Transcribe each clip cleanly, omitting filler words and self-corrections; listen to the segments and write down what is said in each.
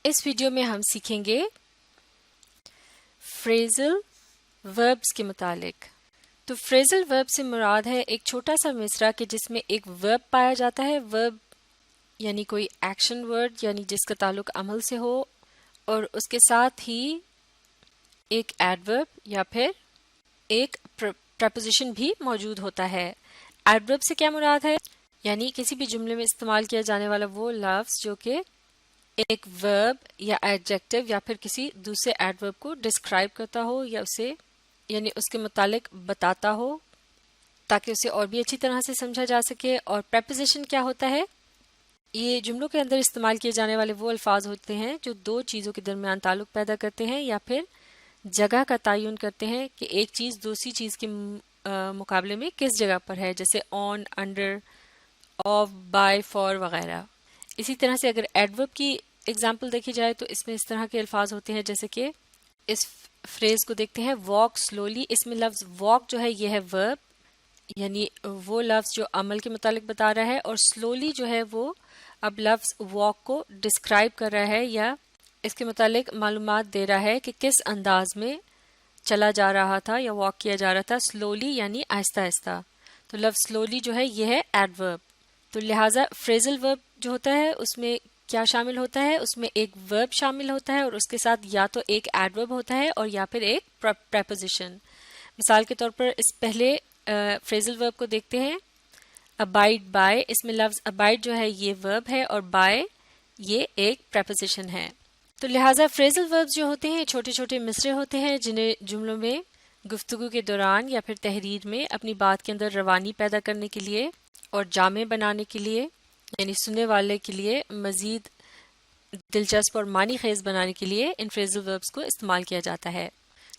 اس video میں ہم سیکھیں گے فریزل وربز کے متعلق. تو فریزل ورب سے مراد ہے ایک چھوٹا سا مصرع کہ جس میں ایک ورب پایا جاتا ہے. ورب یعنی کوئی ایکشن ورڈ یعنی جس کا تعلق عمل سے ہو اور اس کے ساتھ ہی ایک ایڈورب یا پھر ایک پریپوزیشن بھی موجود ہوتا ہے. ایڈورب سے کیا مراد ہے؟ یعنی کسی بھی جملے میں استعمال کیا جانے والا وہ لفظ جو کہ ایک ورب یا ایڈجیکٹو یا پھر کسی دوسرے ایڈورب کو ڈسکرائب کرتا ہو یا اسے یعنی اس کے متعلق بتاتا ہو تاکہ اسے اور بھی اچھی طرح سے سمجھا جا سکے. اور پریپوزیشن کیا ہوتا ہے؟ یہ جملوں کے اندر استعمال کیے جانے والے وہ الفاظ ہوتے ہیں جو دو چیزوں کے درمیان تعلق پیدا کرتے ہیں یا پھر جگہ کا تعین کرتے ہیں کہ ایک چیز دوسری چیز کے مقابلے میں کس جگہ پر ہے، جیسے آن، انڈر، آف، بائی، فار وغیرہ. اسی طرح سے اگر ایڈورب کی اگزامپل دیکھی جائے تو اس میں اس طرح کے الفاظ ہوتے ہیں جیسے کہ اس فریز کو دیکھتے ہیں واک سلولی. اس میں لفظ واک جو ہے یہ ہے ورب یعنی وہ لفظ جو عمل کے متعلق بتا رہا ہے، اور سلولی جو ہے وہ اب لفظ واک کو ڈسکرائب کر رہا ہے یا اس کے متعلق معلومات دے رہا ہے کہ کس انداز میں چلا جا رہا تھا یا واک کیا جا رہا تھا. سلولی یعنی آہستہ آہستہ. تو لفظ سلولی جو ہے یہ ہے ایڈورب. تو لہٰذا فریزل ورب جو ہوتا ہے اس میں کیا شامل ہوتا ہے؟ اس میں ایک ورب شامل ہوتا ہے اور اس کے ساتھ یا تو ایک ایڈورب ہوتا ہے اور یا پھر ایک پریپوزیشن. مثال کے طور پر اس پہلے فریزل ورب کو دیکھتے ہیں ابائڈ بائی. اس میں لفظ ابائڈ جو ہے یہ ورب ہے اور بائی یہ ایک پریپوزیشن ہے. تو لہٰذا فریزل وربز جو ہوتے ہیں چھوٹے چھوٹے مصرے ہوتے ہیں جنہیں جملوں میں گفتگو کے دوران یا پھر تحریر میں اپنی بات کے اندر روانی پیدا کرنے کے لیے اور جامع بنانے کے لیے یعنی سننے والے کے لیے مزید دلچسپ اور معنی خیز بنانے کے لیے ان فریزل وربز کو استعمال کیا جاتا ہے.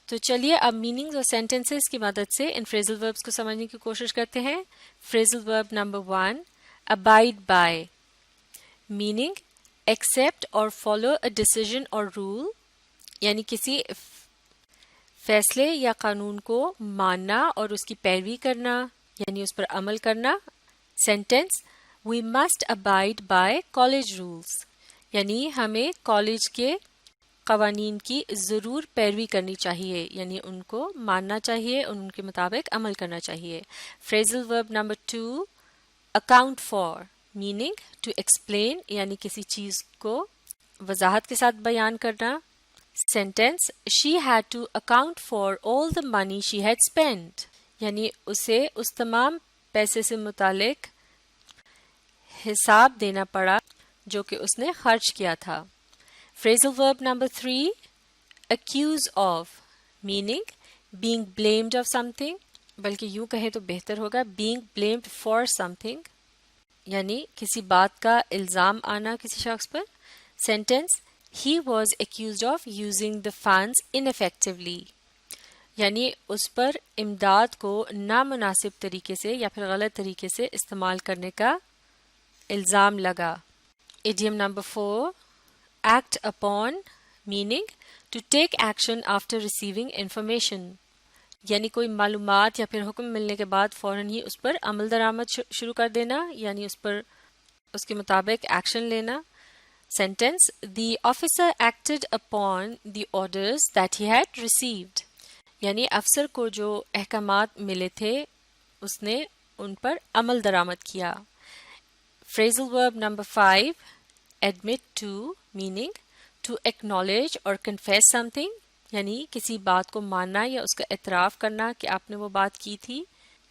تو چلیے اب میننگز اور سینٹنسز کی مدد سے ان فریزل وربز کو سمجھنے کی کوشش کرتے ہیں. فریزل verb number 1 abide by. Meaning accept اور follow a decision or rule یعنی کسی فیصلے یا قانون کو ماننا اور اس کی پیروی کرنا یعنی اس پر عمل کرنا. Sentence we must abide by college rules یعنی ہمیں کالج کے قوانین کی ضرور پیروی کرنی چاہیے یعنی ان کو ماننا چاہیے، ان کے مطابق عمل کرنا چاہیے. Phrasal verb number 2 account for. Meaning to explain یعنی کسی چیز کو وضاحت کے ساتھ بیان کرنا. Sentence she had to account for all the money she had spent یعنی اسے اس تمام پیسے سے متعلق حساب دینا پڑا جو کہ اس نے خرچ کیا تھا. فریزل verb number 3 accuse of. Meaning being blamed of something بلکہ یوں کہیں تو بہتر ہوگا being blamed for something یعنی کسی بات کا الزام آنا کسی شخص پر. Sentence he was accused of using the funds ineffectively یعنی اس پر امداد کو نامناسب طریقے سے یا پھر غلط طریقے سے استعمال کرنے کا الزام لگا. Idiom number 4 act upon. Meaning to take action after receiving information یعنی کوئی معلومات یا پھر حکم ملنے کے بعد فوراً ہی اس پر عمل درآمد شروع کر دینا یعنی اس پر اس کے مطابق ایکشن لینا. Sentence the officer acted upon the orders that he had received یعنی افسر کو جو احکامات ملے تھے اس نے ان پر عمل درآمد کیا. فریزل verb number 5 admit to. Meaning to acknowledge or confess something یعنی کسی بات کو ماننا یا اس کا اعتراف کرنا کہ آپ نے وہ بات کی تھی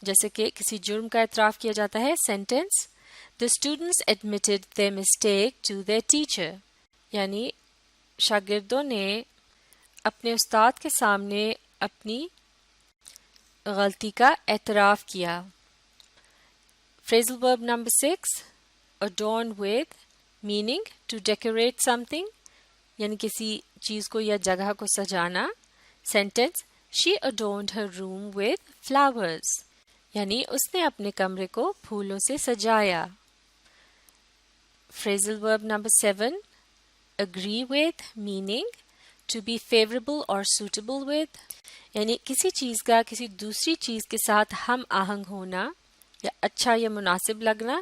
جیسے کہ کسی جرم کا اعتراف کیا جاتا ہے. Sentence the students admitted their mistake to their teacher یعنی شاگردوں نے اپنے استاد کے سامنے اپنی غلطی کا اعتراف کیا. فریزل verb number 6 adorn with. Meaning to decorate something یعنی کسی چیز کو یا جگہ کو سجانا. Sentence she adorned her room with flowers یعنی اس نے اپنے کمرے کو پھولوں سے سجایا. فریزل verb number 7 agree with. Meaning to be favorable or suitable with یعنی کسی چیز کا کسی دوسری چیز کے ساتھ ہم آہنگ ہونا یا اچھا یا مناسب لگنا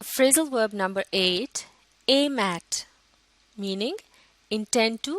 Phrasal verb number 8 aim at meaning intend to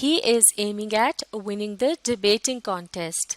He is aiming at winning the debating contest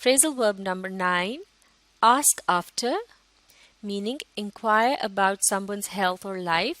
Phrasal verb number 9 ask after meaning inquire about someone's health or life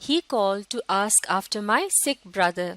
He called to ask after my sick brother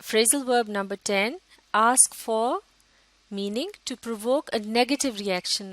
Phrasal verb number 10 ask for meaning to provoke a negative reaction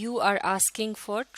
you are asking for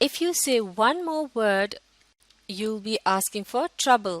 If you say one more word you'll be asking for trouble